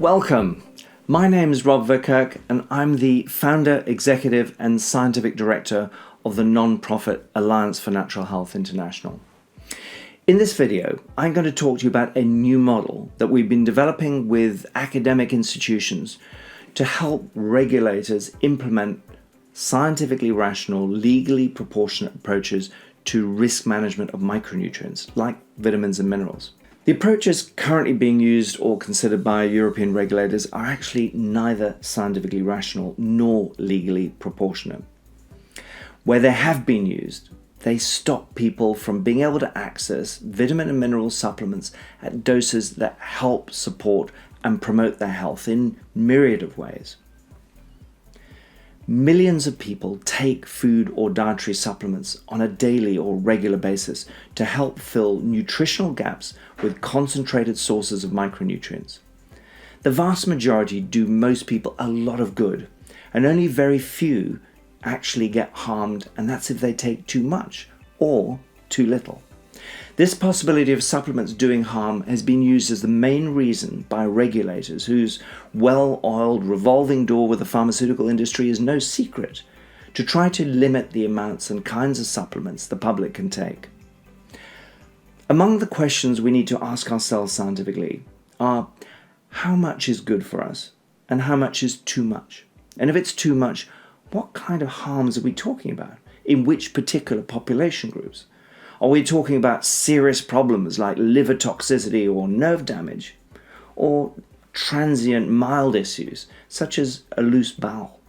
Welcome. My name is Rob Verkerk and I'm the founder, executive and scientific director of the non-profit Alliance for Natural Health International. In this video, I'm going to talk to you about a new model that we've been developing with academic institutions to help regulators implement scientifically rational, legally proportionate approaches to risk management of micronutrients like vitamins and minerals. The approaches currently being used or considered by European regulators are actually neither scientifically rational nor legally proportionate. Where they have been used, they stop people from being able to access vitamin and mineral supplements at doses that help support and promote their health in myriad of ways. Millions of people take food or dietary supplements on a daily or regular basis to help fill nutritional gaps with concentrated sources of micronutrients. The vast majority do most people a lot of good, and only very few actually get harmed, and that's if they take too much or too little. This possibility of supplements doing harm has been used as the main reason by regulators whose well-oiled revolving door with the pharmaceutical industry is no secret to try to limit the amounts and kinds of supplements the public can take. Among the questions we need to ask ourselves scientifically are how much is good for us and how much is too much? And if it's too much, what kind of harms are we talking about? In which particular population groups? Are we talking about serious problems like liver toxicity or nerve damage? Or transient mild issues such as a loose bowel?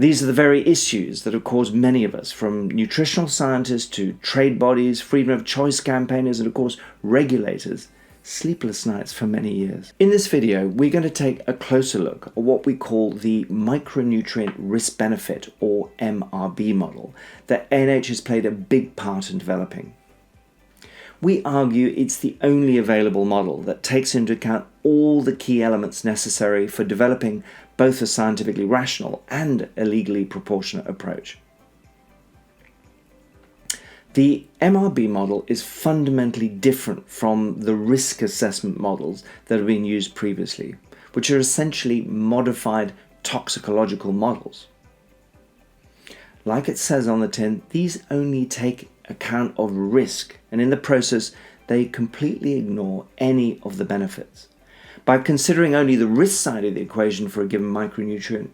These are the very issues that have caused many of us, from nutritional scientists to trade bodies, freedom of choice campaigners, and of course regulators, sleepless nights for many years. In this video, we're going to take a closer look at what we call the micronutrient risk-benefit or MRB model that ANH has played a big part in developing. We argue it's the only available model that takes into account all the key elements necessary for developing both a scientifically rational and a legally proportionate approach. The MRB model is fundamentally different from the risk assessment models that have been used previously, which are essentially modified toxicological models. Like it says on the tin, these only take account of risk, and in the process, they completely ignore any of the benefits. By considering only the risk side of the equation for a given micronutrient,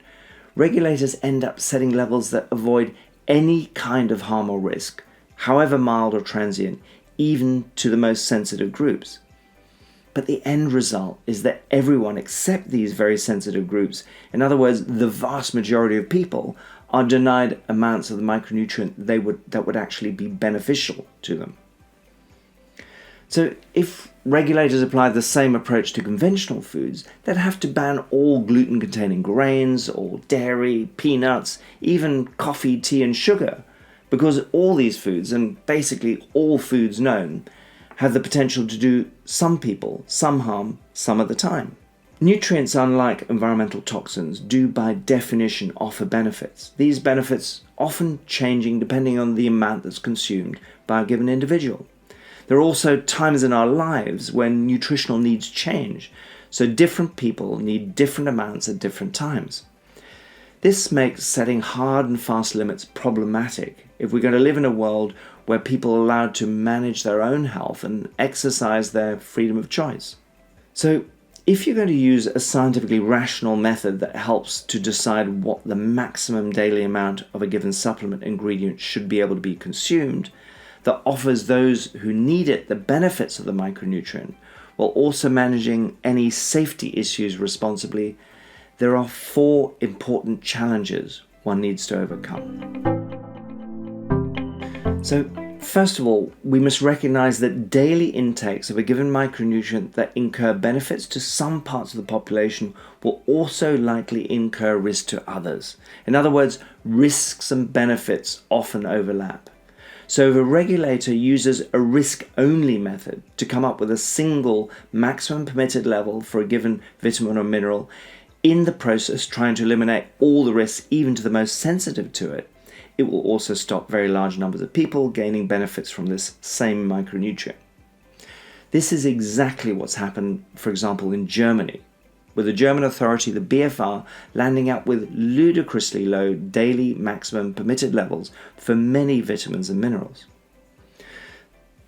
regulators end up setting levels that avoid any kind of harm or risk, however mild or transient, even to the most sensitive groups. But the end result is that everyone except these very sensitive groups, in other words, the vast majority of people, are denied amounts of the micronutrient that would actually be beneficial to them. So if regulators applied the same approach to conventional foods, they'd have to ban all gluten-containing grains or dairy, peanuts, even coffee, tea and sugar, because all these foods, and basically all foods known, have the potential to do some people some harm some of the time. Nutrients, unlike environmental toxins, do by definition offer benefits. These benefits often changing depending on the amount that's consumed by a given individual. There are also times in our lives when nutritional needs change, so different people need different amounts at different times. This makes setting hard and fast limits problematic if we're going to live in a world where people are allowed to manage their own health and exercise their freedom of choice. So, if you're going to use a scientifically rational method that helps to decide what the maximum daily amount of a given supplement ingredient should be able to be consumed, that offers those who need it the benefits of the micronutrient, while also managing any safety issues responsibly, there are 4 important challenges one needs to overcome. So, first of all, we must recognize that daily intakes of a given micronutrient that incur benefits to some parts of the population will also likely incur risk to others. In other words, risks and benefits often overlap. So if a regulator uses a risk-only method to come up with a single maximum permitted level for a given vitamin or mineral, in the process trying to eliminate all the risks even to the most sensitive to it, it will also stop very large numbers of people gaining benefits from this same micronutrient. This is exactly what's happened, for example, in Germany. with the German authority, the BfR, landing up with ludicrously low daily maximum permitted levels for many vitamins and minerals.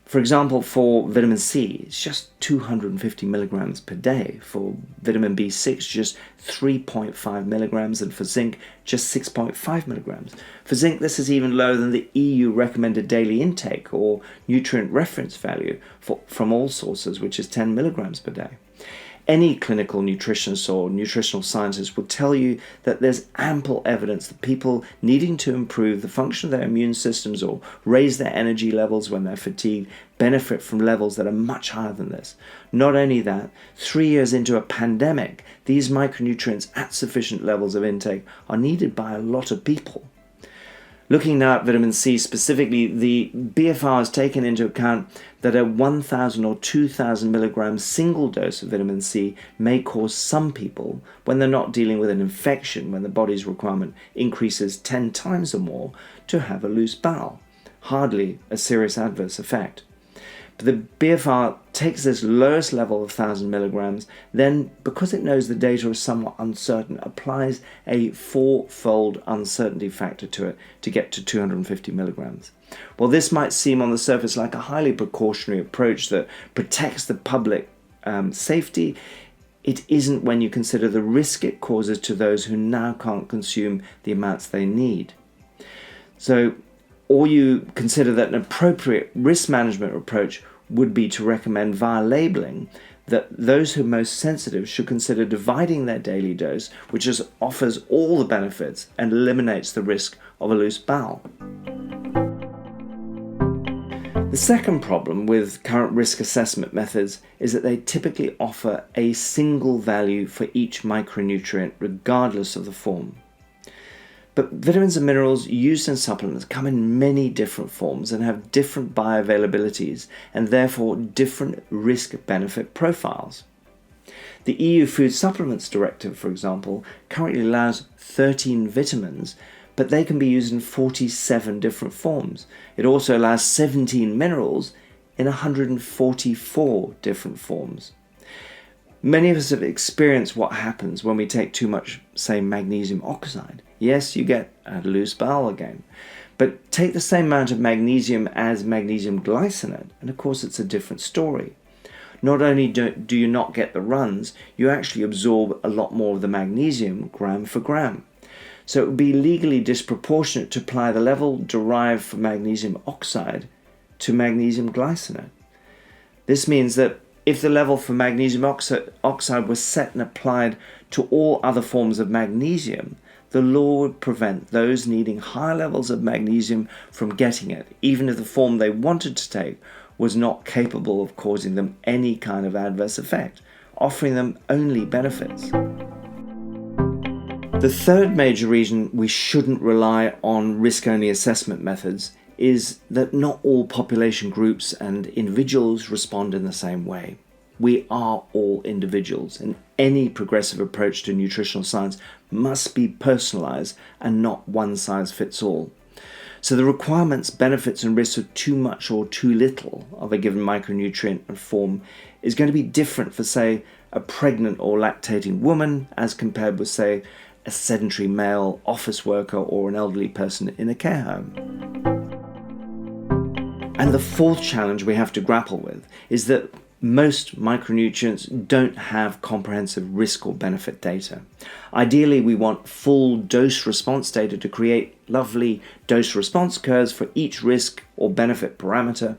For example, for vitamin C, it's just 250 milligrams per day. For vitamin B6, just 3.5 milligrams, and for zinc, just 6.5 milligrams. For zinc, this is even lower than the EU recommended daily intake or nutrient reference value from all sources, which is 10 milligrams per day. Any clinical nutritionist or nutritional scientist will tell you that there's ample evidence that people needing to improve the function of their immune systems or raise their energy levels when they're fatigued benefit from levels that are much higher than this. Not only that, 3 years into a pandemic, these micronutrients at sufficient levels of intake are needed by a lot of people. Looking now at vitamin C specifically, the BfR has taken into account that a 1,000 or 2,000 milligrams single dose of vitamin C may cause some people, when they're not dealing with an infection, when the body's requirement increases 10 times or more, to have a loose bowel. Hardly a serious adverse effect. But the BfR takes this lowest level of 1,000 milligrams, then, because it knows the data is somewhat uncertain, applies a 4-fold uncertainty factor to it to get to 250 milligrams. While this might seem on the surface like a highly precautionary approach that protects the public safety, it isn't when you consider the risk it causes to those who now can't consume the amounts they need. Or you consider that an appropriate risk management approach would be to recommend via labeling that those who are most sensitive should consider dividing their daily dose, which offers all the benefits and eliminates the risk of a loose bowel. The second problem with current risk assessment methods is that they typically offer a single value for each micronutrient regardless of the form. But vitamins and minerals used in supplements come in many different forms and have different bioavailabilities and therefore different risk-benefit profiles. The EU Food Supplements Directive, for example, currently allows 13 vitamins, but they can be used in 47 different forms. It also allows 17 minerals in 144 different forms. Many of us have experienced what happens when we take too much, say, magnesium oxide. Yes, you get a loose bowel again. But take the same amount of magnesium as magnesium glycinate, and of course it's a different story. Not only do you not get the runs, you actually absorb a lot more of the magnesium gram for gram. So it would be legally disproportionate to apply the level derived from magnesium oxide to magnesium glycinate. This means that if the level for magnesium oxide was set and applied to all other forms of magnesium, the law would prevent those needing high levels of magnesium from getting it, even if the form they wanted to take was not capable of causing them any kind of adverse effect, offering them only benefits. The third major reason we shouldn't rely on risk-only assessment methods is that not all population groups and individuals respond in the same way. We are all individuals, and any progressive approach to nutritional science must be personalized and not one size fits all. So the requirements, benefits, and risks of too much or too little of a given micronutrient and form is going to be different for, say, a pregnant or lactating woman as compared with, say, a sedentary male office worker or an elderly person in a care home. And the fourth challenge we have to grapple with is that most micronutrients don't have comprehensive risk or benefit data. Ideally, we want full dose response data to create lovely dose response curves for each risk or benefit parameter.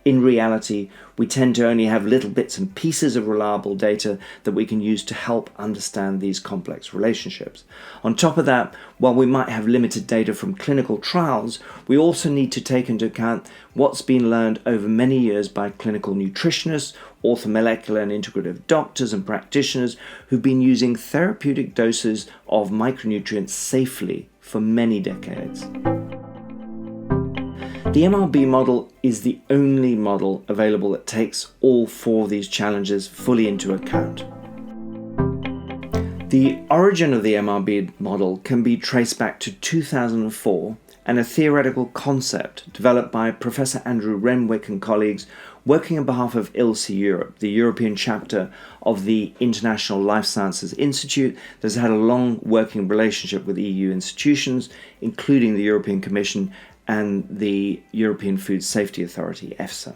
In reality, we tend to only have little bits and pieces of reliable data that we can use to help understand these complex relationships. On top of that, while we might have limited data from clinical trials, we also need to take into account what's been learned over many years by clinical nutritionists, orthomolecular and integrative doctors and practitioners who've been using therapeutic doses of micronutrients safely for many decades. The MRB model is the only model available that takes all four of these challenges fully into account. The origin of the MRB model can be traced back to 2004 and a theoretical concept developed by Professor Andrew Renwick and colleagues Working on behalf of ILSI Europe, the European chapter of the International Life Sciences Institute, that's had a long working relationship with EU institutions, including the European Commission and the European Food Safety Authority, EFSA.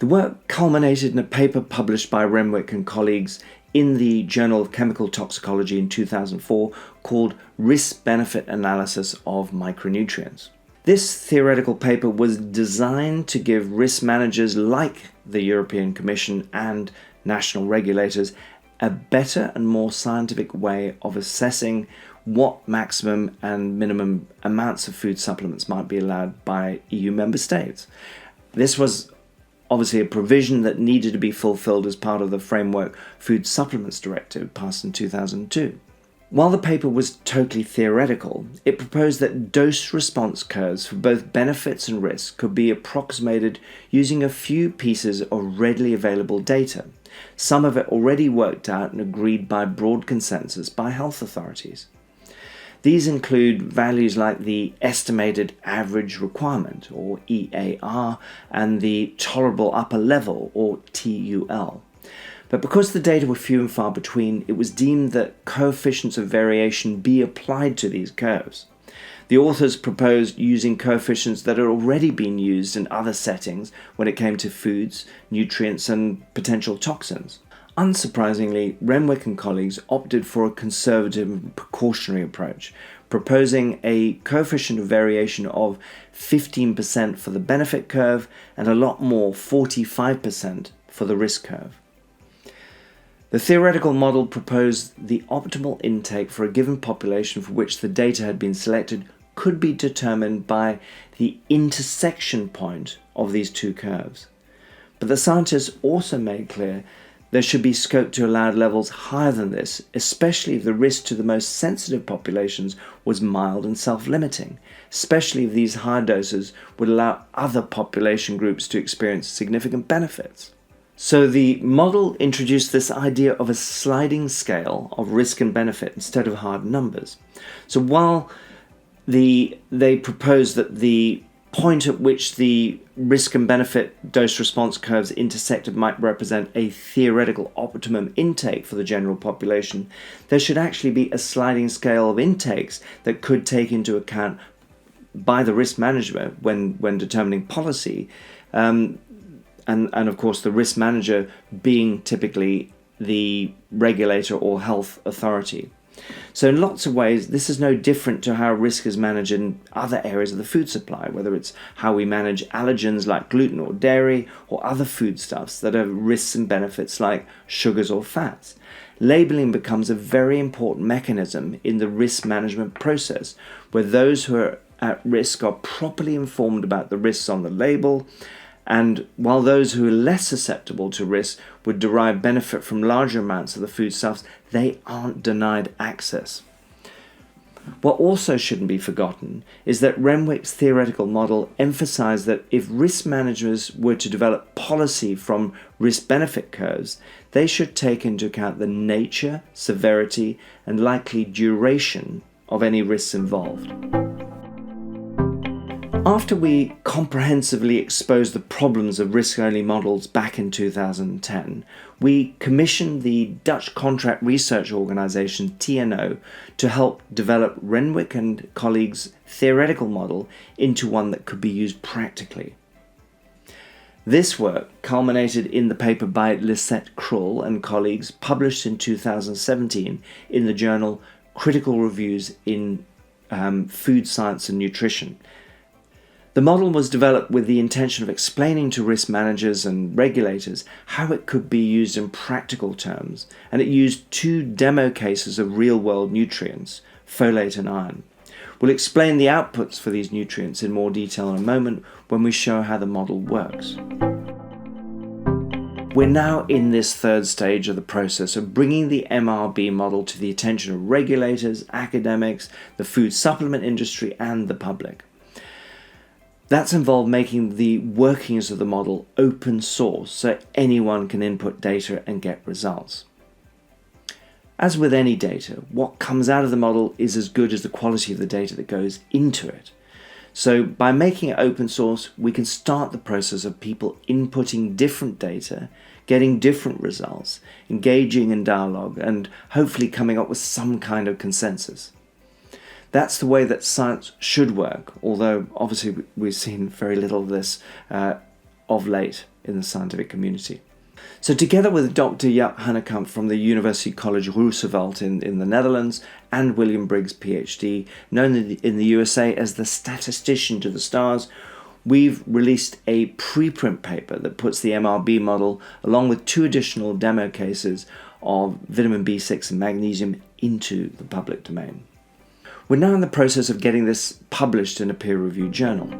The work culminated in a paper published by Renwick and colleagues in the Journal of Chemical Toxicology in 2004 called Risk-Benefit Analysis of Micronutrients. This theoretical paper was designed to give risk managers like the European Commission and national regulators a better and more scientific way of assessing what maximum and minimum amounts of food supplements might be allowed by EU member states. This was obviously a provision that needed to be fulfilled as part of the Framework Food Supplements Directive passed in 2002. While the paper was totally theoretical, it proposed that dose-response curves for both benefits and risks could be approximated using a few pieces of readily available data, some of it already worked out and agreed by broad consensus by health authorities. These include values like the estimated average requirement, or EAR, and the tolerable upper level, or TUL. But because the data were few and far between, it was deemed that coefficients of variation be applied to these curves. The authors proposed using coefficients that had already been used in other settings when it came to foods, nutrients, and potential toxins. Unsurprisingly, Renwick and colleagues opted for a conservative and precautionary approach, proposing a coefficient of variation of 15% for the benefit curve and a lot more, 45%, for the risk curve. The theoretical model proposed the optimal intake for a given population for which the data had been selected could be determined by the intersection point of these two curves. But the scientists also made clear there should be scope to allow levels higher than this, especially if the risk to the most sensitive populations was mild and self-limiting, especially if these higher doses would allow other population groups to experience significant benefits. So the model introduced this idea of a sliding scale of risk and benefit instead of hard numbers. So while they proposed that the point at which the risk and benefit dose response curves intersected might represent a theoretical optimum intake for the general population, there should actually be a sliding scale of intakes that could take into account by the risk manager when determining policy, and of course the risk manager being typically the regulator or health authority. So in lots of ways, this is no different to how risk is managed in other areas of the food supply, whether it's how we manage allergens like gluten or dairy, or other foodstuffs that have risks and benefits like sugars or fats. Labeling becomes a very important mechanism in the risk management process, where those who are at risk are properly informed about the risks on the label, and while those who are less susceptible to risk would derive benefit from larger amounts of the foodstuffs, they aren't denied access. What also shouldn't be forgotten is that Renwick's theoretical model emphasized that if risk managers were to develop policy from risk-benefit curves, they should take into account the nature, severity, and likely duration of any risks involved. After we comprehensively exposed the problems of risk-only models back in 2010, we commissioned the Dutch contract research organisation TNO to help develop Renwick and colleagues' theoretical model into one that could be used practically. This work culminated in the paper by Lisette Krull and colleagues published in 2017 in the journal Critical Reviews in Food Science and Nutrition. The model was developed with the intention of explaining to risk managers and regulators how it could be used in practical terms, and it used two demo cases of real-world nutrients, folate and iron. We'll explain the outputs for these nutrients in more detail in a moment when we show how the model works. We're now in this third stage of the process of bringing the MRB model to the attention of regulators, academics, the food supplement industry, and the public. That's involved making the workings of the model open source so anyone can input data and get results. As with any data, what comes out of the model is as good as the quality of the data that goes into it. So by making it open source, we can start the process of people inputting different data, getting different results, engaging in dialogue, and hopefully coming up with some kind of consensus. That's the way that science should work, although obviously we've seen very little of this of late in the scientific community. So together with Dr. Jaap Hanekamp from the University College Roosevelt in the Netherlands and William Briggs, PhD, known in the USA as the statistician to the stars, we've released a preprint paper that puts the MRB model along with 2 additional demo cases of vitamin B6 and magnesium into the public domain. We're now in the process of getting this published in a peer-reviewed journal.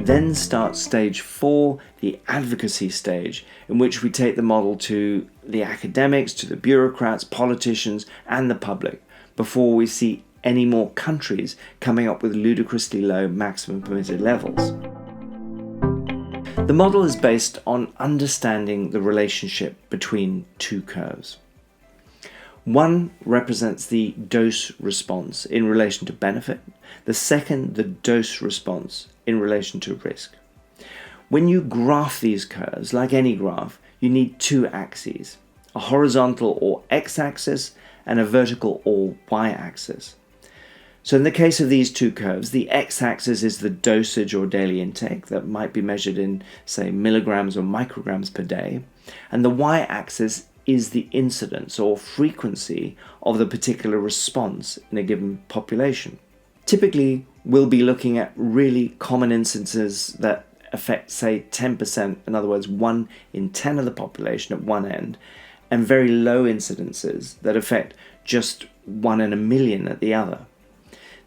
Then starts stage 4, the advocacy stage, in which we take the model to the academics, to the bureaucrats, politicians, and the public, before we see any more countries coming up with ludicrously low maximum permitted levels. The model is based on understanding the relationship between 2 curves. One represents the dose response in relation to benefit, the second the dose response in relation to risk. When you graph these curves, like any graph, you need 2 axes, a horizontal or x-axis and a vertical or y-axis. So in the case of these 2 curves, the x-axis is the dosage or daily intake that might be measured in, say, milligrams or micrograms per day, and the y-axis is the incidence or frequency of the particular response in a given population. Typically, we'll be looking at really common instances that affect, say, 10%, in other words, 1 in 10 of the population at one end, and very low incidences that affect just 1 in a million at the other.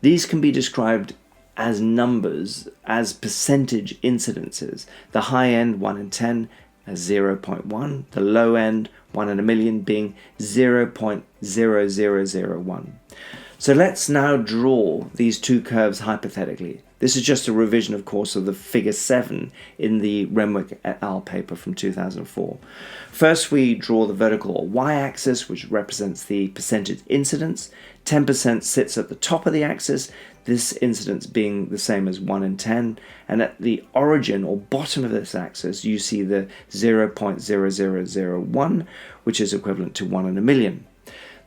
These can be described as numbers, as percentage incidences, the high end 1 in 10 as 0.1, the low end 1 in a million being 0.0001. So let's now draw these 2 curves hypothetically. This is just a revision, of course, of the figure 7 in the Renwick et al. Paper from 2004. First, we draw the vertical or y-axis, which represents the percentage incidence. 10% sits at the top of the axis, this incidence being the same as 1 in 10. And at the origin or bottom of this axis, you see the 0.0001, which is equivalent to 1 in a million.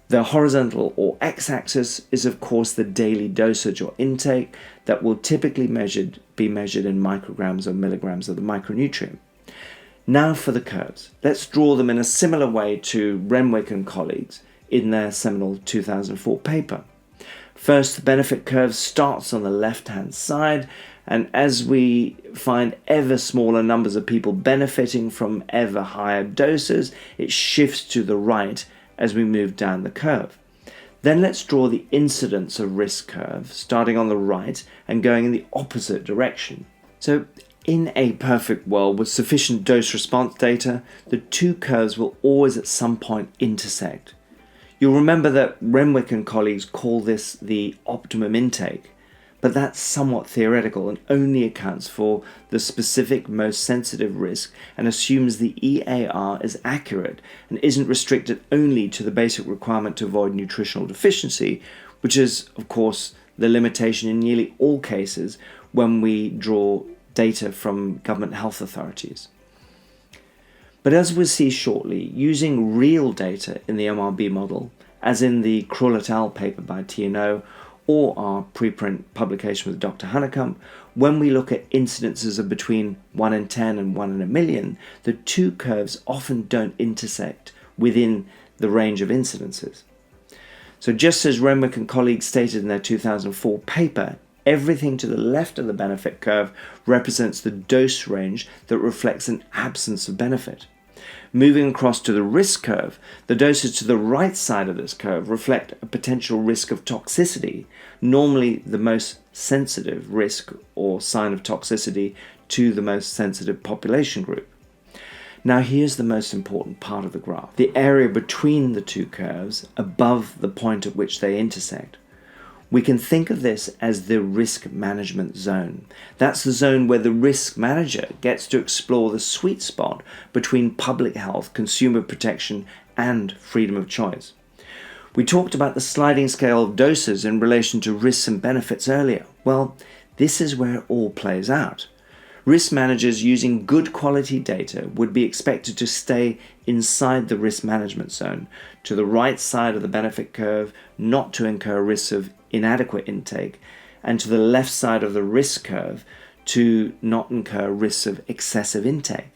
The horizontal or x-axis is, of course, the daily dosage or intake that will typically be measured in micrograms or milligrams of the micronutrient. Now for the curves. Let's draw them in a similar way to Renwick and colleagues in their seminal 2004 paper. First, the benefit curve starts on the left-hand side, and as we find ever smaller numbers of people benefiting from ever higher doses, it shifts to the right as we move down the curve. Then let's draw the incidence of risk curve, starting on the right and going in the opposite direction. So in a perfect world with sufficient dose-response data, the 2 curves will always at some point intersect. You'll remember that Renwick and colleagues call this the optimum intake, but that's somewhat theoretical and only accounts for the specific most sensitive risk and assumes the EAR is accurate and isn't restricted only to the basic requirement to avoid nutritional deficiency, which is, of course, the limitation in nearly all cases when we draw data from government health authorities. But as we'll see shortly, using real data in the MRB model, as in the Krull et al. Paper by TNO, or our preprint publication with Dr. Hanekamp, when we look at incidences of between 1 in 10 and 1 in a million, the 2 curves often don't intersect within the range of incidences. So just as Renwick and colleagues stated in their 2004 paper, everything to the left of the benefit curve represents the dose range that reflects an absence of benefit. Moving across to the risk curve, the doses to the right side of this curve reflect a potential risk of toxicity, normally the most sensitive risk or sign of toxicity to the most sensitive population group. Now here's the most important part of the graph, the area between the 2 curves above the point at which they intersect. We can think of this as the risk management zone. That's the zone where the risk manager gets to explore the sweet spot between public health, consumer protection, and freedom of choice. We talked about the sliding scale of doses in relation to risks and benefits earlier. Well, this is where it all plays out. Risk managers using good quality data would be expected to stay inside the risk management zone, to the right side of the benefit curve, not to incur risks of inadequate intake, and to the left side of the risk curve to not incur risks of excessive intake.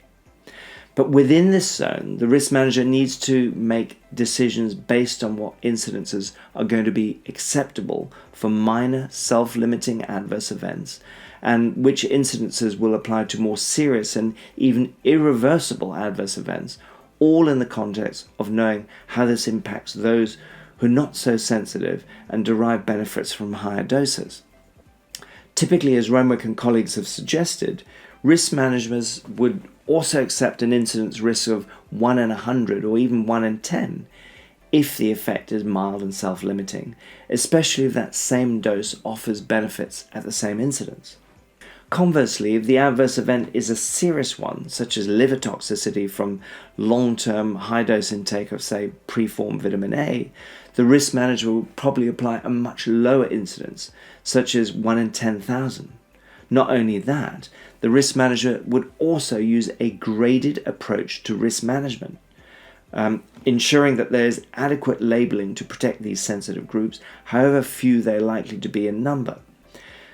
But within this zone, the risk manager needs to make decisions based on what incidences are going to be acceptable for minor self-limiting adverse events, and which incidences will apply to more serious and even irreversible adverse events, all in the context of knowing how this impacts those who are not so sensitive and derive benefits from higher doses. Typically, as Renwick and colleagues have suggested, risk managers would also accept an incidence risk of 1 in 100 or even 1 in 10 if the effect is mild and self-limiting, especially if that same dose offers benefits at the same incidence. Conversely, if the adverse event is a serious one, such as liver toxicity from long-term high-dose intake of, say, preformed vitamin A, the risk manager will probably apply a much lower incidence, such as 1 in 10,000. Not only that, the risk manager would also use a graded approach to risk management, ensuring that there is adequate labeling to protect these sensitive groups, however few they are likely to be in number.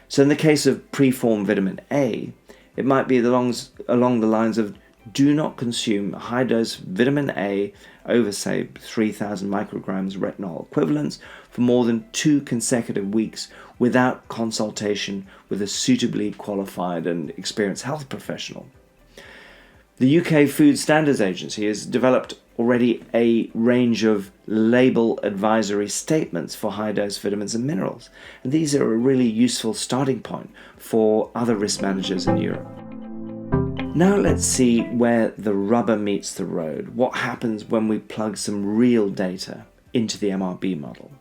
So in the case of preformed vitamin A, it might be along the lines of do not consume high-dose vitamin A over, say, 3,000 micrograms retinol equivalents for more than 2 consecutive weeks without consultation with a suitably qualified and experienced health professional. The UK Food Standards Agency has developed already a range of label advisory statements for high-dose vitamins and minerals, and these are a really useful starting point for other risk managers in Europe. Now let's see where the rubber meets the road, what happens when we plug some real data into the MRB model.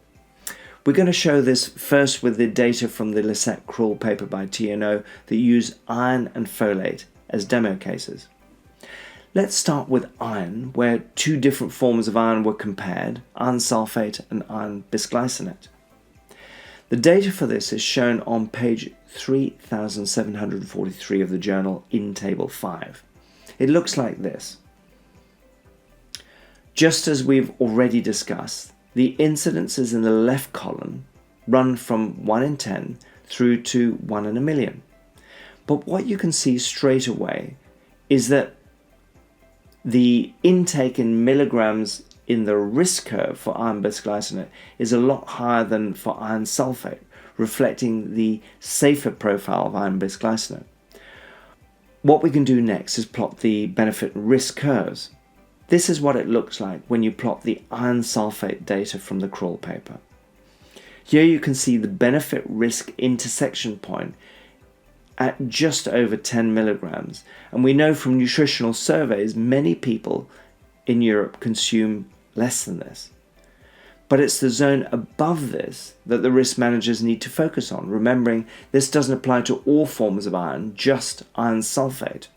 We're going to show this first with the data from the Lisette-Krull paper by TNO that use iron and folate as demo cases. Let's start with iron, where 2 different forms of iron were compared, iron sulfate and iron bisglycinate. The data for this is shown on page 3743 of the journal in Table 5. It looks like this. Just as we've already discussed, the incidences in the left column run from 1 in 10 through to 1 in a million. But what you can see straight away is that the intake in milligrams in the risk curve for iron bisglycinate is a lot higher than for iron sulfate, reflecting the safer profile of iron bisglycinate. What we can do next is plot the benefit and risk curves. This is what it looks like when you plot the iron sulfate data from the Krull paper. Here you can see the benefit risk intersection point at just over 10 milligrams, and we know from nutritional surveys many people in Europe consume less than this. But it's the zone above this that the risk managers need to focus on, remembering this doesn't apply to all forms of iron, just iron sulfate.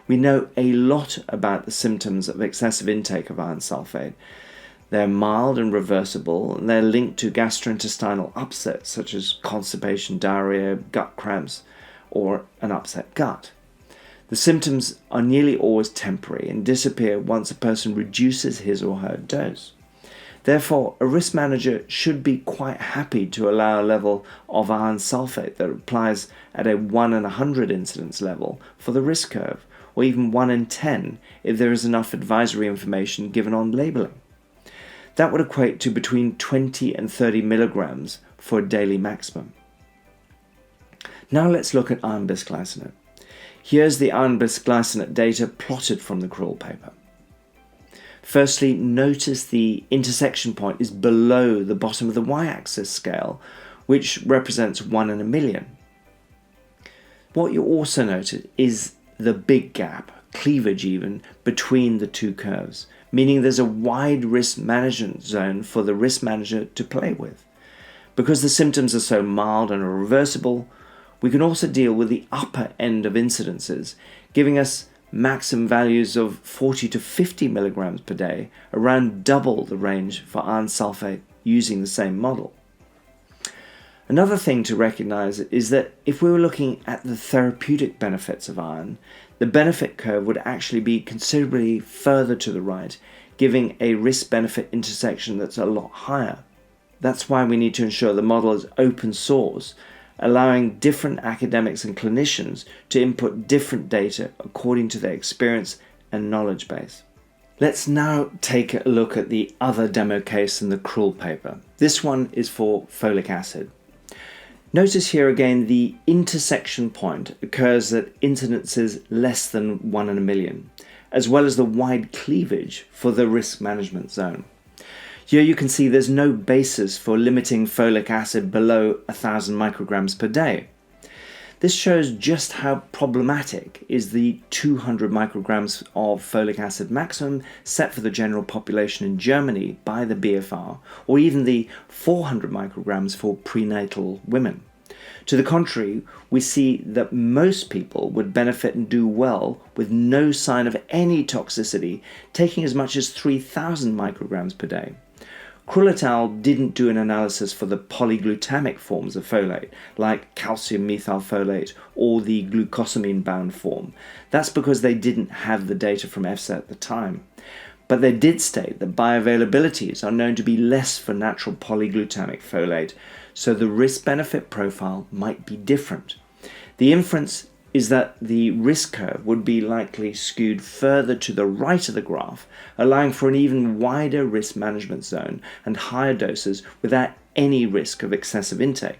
We know a lot about the symptoms of excessive intake of iron sulfate. They're mild and reversible, and they're linked to gastrointestinal upsets such as constipation, diarrhea, gut cramps, or an upset gut. The symptoms are nearly always temporary and disappear once a person reduces his or her dose. Therefore, a risk manager should be quite happy to allow a level of iron sulfate that applies at a 1 in 100 incidence level for the risk curve, or even 1 in 10 if there is enough advisory information given on labeling. That would equate to between 20 and 30 milligrams for a daily maximum. Now let's look at iron bisglycinate. Here's the iron bisglycinate data plotted from the Krull paper. Firstly, notice the intersection point is below the bottom of the y-axis scale, which represents 1 in a million. What you also noted is the big gap, cleavage even, between the 2 curves, meaning there's a wide risk management zone for the risk manager to play with. Because the symptoms are so mild and are reversible, we can also deal with the upper end of incidences, giving us maximum values of 40 to 50 milligrams per day, around double the range for iron sulfate using the same model. Another thing to recognize is that if we were looking at the therapeutic benefits of iron, the benefit curve would actually be considerably further to the right, giving a risk-benefit intersection that's a lot higher. That's why we need to ensure the model is open source, allowing different academics and clinicians to input different data according to their experience and knowledge base. Let's now take a look at the other demo case in the Krull paper. This one is for folic acid. Notice here again the intersection point occurs at incidences less than 1 in a million, as well as the wide cleavage for the risk management zone. Here you can see there's no basis for limiting folic acid below 1,000 micrograms per day. This shows just how problematic is the 200 micrograms of folic acid maximum set for the general population in Germany by the BFR, or even the 400 micrograms for prenatal women. To the contrary, we see that most people would benefit and do well with no sign of any toxicity, taking as much as 3,000 micrograms per day. Krull et al. Didn't do an analysis for the polyglutamic forms of folate, like calcium methylfolate or the glucosamine-bound form. That's because they didn't have the data from EFSA at the time. But they did state that bioavailabilities are known to be less for natural polyglutamic folate, so the risk-benefit profile might be different. The inference is that the risk curve would be likely skewed further to the right of the graph, allowing for an even wider risk management zone and higher doses without any risk of excessive intake.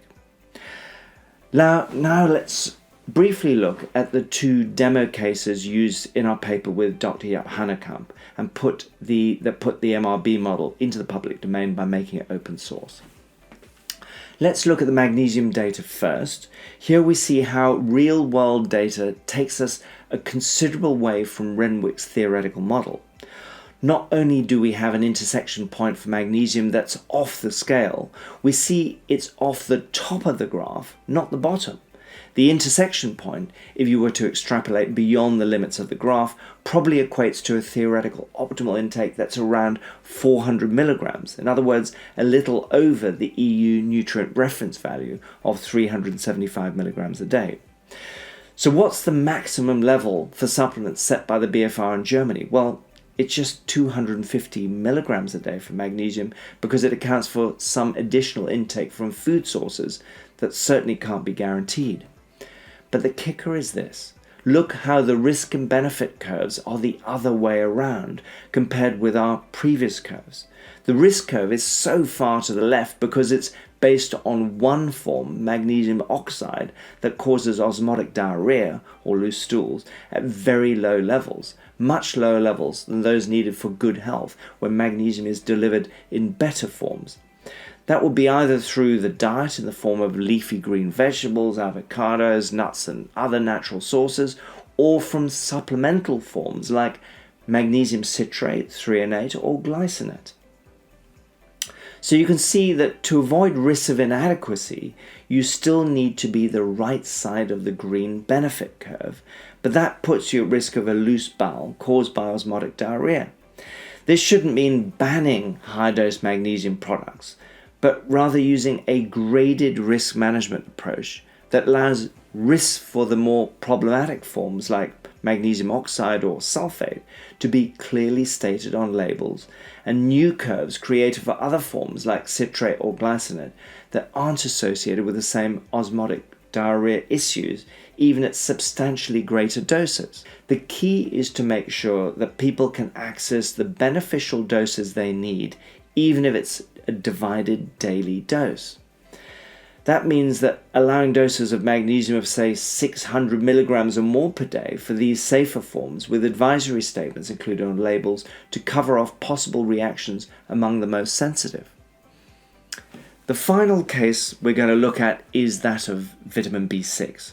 Now let's briefly look at the two demo cases used in our paper with Dr. Jaap Hanekamp and put the MRB model into the public domain by making it open source. Let's look at the magnesium data first. Here we see how real-world data takes us a considerable way from Renwick's theoretical model. Not only do we have an intersection point for magnesium that's off the scale, we see it's off the top of the graph, not the bottom. The intersection point, if you were to extrapolate beyond the limits of the graph, probably equates to a theoretical optimal intake that's around 400 milligrams. In other words, a little over the EU nutrient reference value of 375 milligrams a day. So what's the maximum level for supplements set by the BFR in Germany? Well, it's just 250 milligrams a day for magnesium because it accounts for some additional intake from food sources that certainly can't be guaranteed. But the kicker is this. Look how the risk and benefit curves are the other way around compared with our previous curves. The risk curve is so far to the left because it's based on one form, magnesium oxide, that causes osmotic diarrhea or loose stools at very low levels, much lower levels than those needed for good health when magnesium is delivered in better forms. That will be either through the diet in the form of leafy green vegetables, avocados, nuts and other natural sources, or from supplemental forms like magnesium citrate, threonate or glycinate. So you can see that to avoid risks of inadequacy, you still need to be the right side of the green benefit curve, but that puts you at risk of a loose bowel caused by osmotic diarrhea. This shouldn't mean banning high-dose magnesium products, but rather using a graded risk management approach that allows risks for the more problematic forms like magnesium oxide or sulfate to be clearly stated on labels, and new curves created for other forms like citrate or glycinate that aren't associated with the same osmotic diarrhea issues, even at substantially greater doses. The key is to make sure that people can access the beneficial doses they need, even if it's a divided daily dose. That means that allowing doses of magnesium of say 600 milligrams or more per day for these safer forms with advisory statements included on labels to cover off possible reactions among the most sensitive. The final case we're going to look at is that of vitamin B6.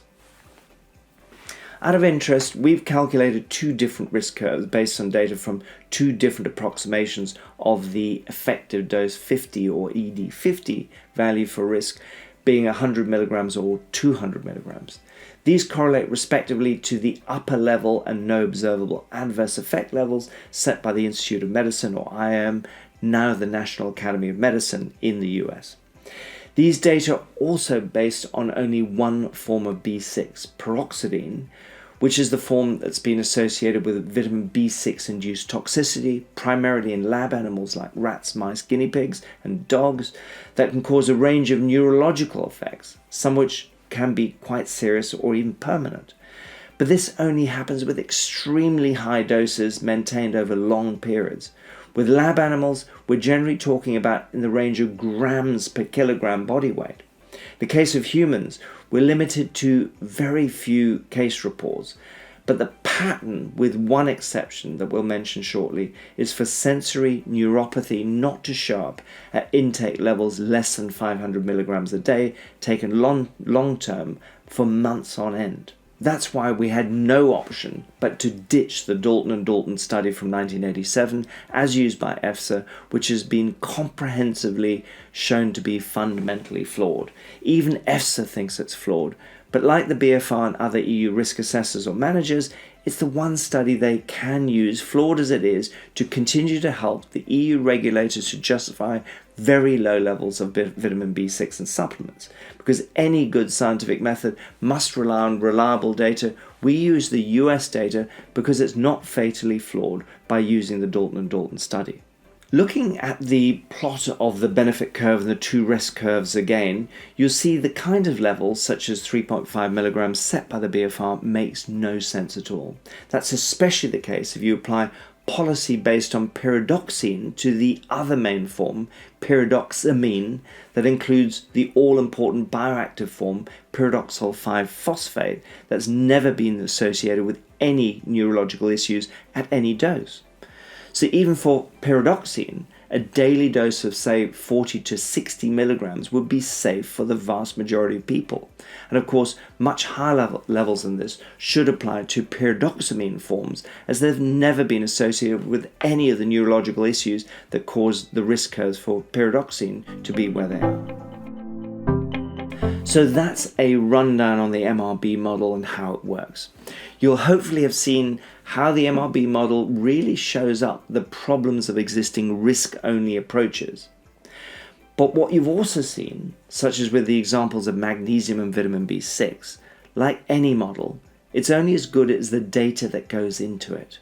Out of interest, we've calculated two different risk curves based on data from two different approximations of the effective dose 50 or ED50 value for risk being 100 milligrams or 200 milligrams. These correlate respectively to the upper level and no observable adverse effect levels set by the Institute of Medicine or IM, now the National Academy of Medicine in the US. These data are also based on only one form of B6, peroxidine, which is the form that's been associated with vitamin B6-induced toxicity, primarily in lab animals like rats, mice, guinea pigs, and dogs, that can cause a range of neurological effects, some which can be quite serious or even permanent. But this only happens with extremely high doses maintained over long periods. With lab animals, we're generally talking about in the range of grams per kilogram body weight. In the case of humans, we're limited to very few case reports, but the pattern, with one exception that we'll mention shortly, is for sensory neuropathy not to show up at intake levels less than 500 milligrams a day, taken long term for months on end. That's why we had no option but to ditch the Dalton and Dalton study from 1987 as used by EFSA, which has been comprehensively shown to be fundamentally flawed. Even EFSA thinks it's flawed, but like the BFR and other EU risk assessors or managers, it's the one study they can use, flawed as it is, to continue to help the EU regulators to justify very low levels of vitamin B6 in supplements. Because any good scientific method must rely on reliable data. We use the US data because it's not fatally flawed by using the Dalton and Dalton study. Looking at the plot of the benefit curve and the two risk curves again, you'll see the kind of levels, such as 3.5 milligrams set by the BFR, makes no sense at all. That's especially the case if you apply policy based on pyridoxine to the other main form, pyridoxamine, that includes the all-important bioactive form, pyridoxal 5-phosphate, that's never been associated with any neurological issues at any dose. So even for pyridoxine, a daily dose of, say, 40 to 60 milligrams would be safe for the vast majority of people. And of course, much higher levels than this should apply to pyridoxamine forms, as they've never been associated with any of the neurological issues that cause the risk curves for pyridoxine to be where they are. So that's a rundown on the MRB model and how it works. You'll hopefully have seen how the MRB model really shows up the problems of existing risk-only approaches. But what you've also seen, such as with the examples of magnesium and vitamin B6, like any model, it's only as good as the data that goes into it.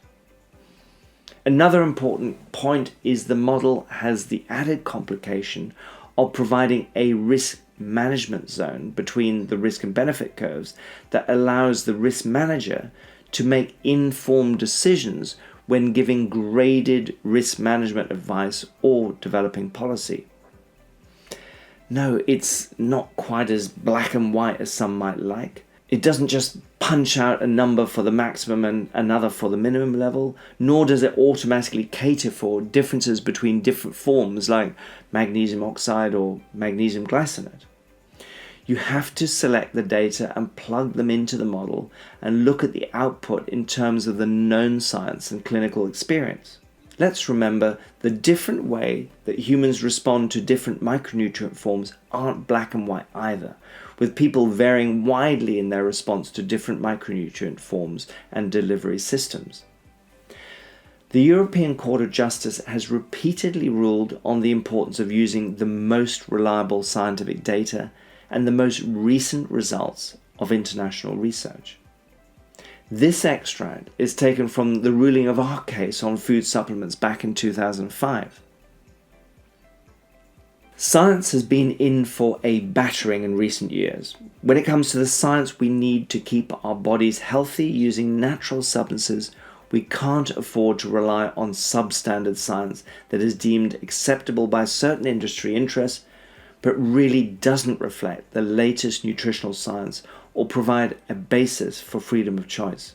Another important point is the model has the added complication of providing a risk management zone between the risk and benefit curves that allows the risk manager to make informed decisions when giving graded risk management advice or developing policy. No, it's not quite as black and white as some might like. It doesn't just punch out a number for the maximum and another for the minimum level, nor does it automatically cater for differences between different forms like magnesium oxide or magnesium glycinate. You have to select the data and plug them into the model and look at the output in terms of the known science and clinical experience. Let's remember the different way that humans respond to different micronutrient forms aren't black and white either, with people varying widely in their response to different micronutrient forms and delivery systems. The European Court of Justice has repeatedly ruled on the importance of using the most reliable scientific data and the most recent results of international research. This extract is taken from the ruling of our case on food supplements back in 2005. Science has been in for a battering in recent years. When it comes to the science we need to keep our bodies healthy using natural substances, we can't afford to rely on substandard science that is deemed acceptable by certain industry interests, but really doesn't reflect the latest nutritional science or provide a basis for freedom of choice.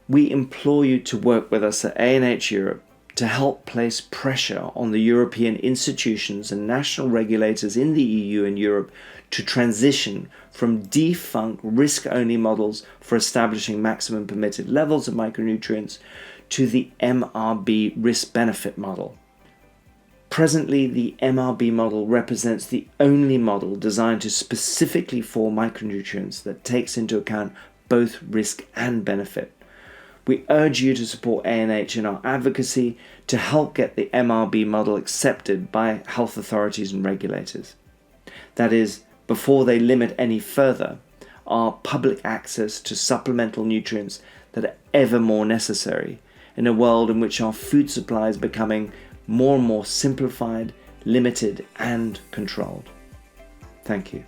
We implore you to work with us at A&H Europe to help place pressure on the European institutions and national regulators in the EU and Europe to transition from defunct risk-only models for establishing maximum permitted levels of micronutrients to the MRB risk-benefit model. Presently, the MRB model represents the only model designed to specifically for micronutrients that takes into account both risk and benefit. We urge you to support A&H in our advocacy to help get the MRB model accepted by health authorities and regulators. That is, before they limit any further, are public access to supplemental nutrients that are ever more necessary in a world in which our food supply is becoming more and more simplified, limited, and controlled. Thank you.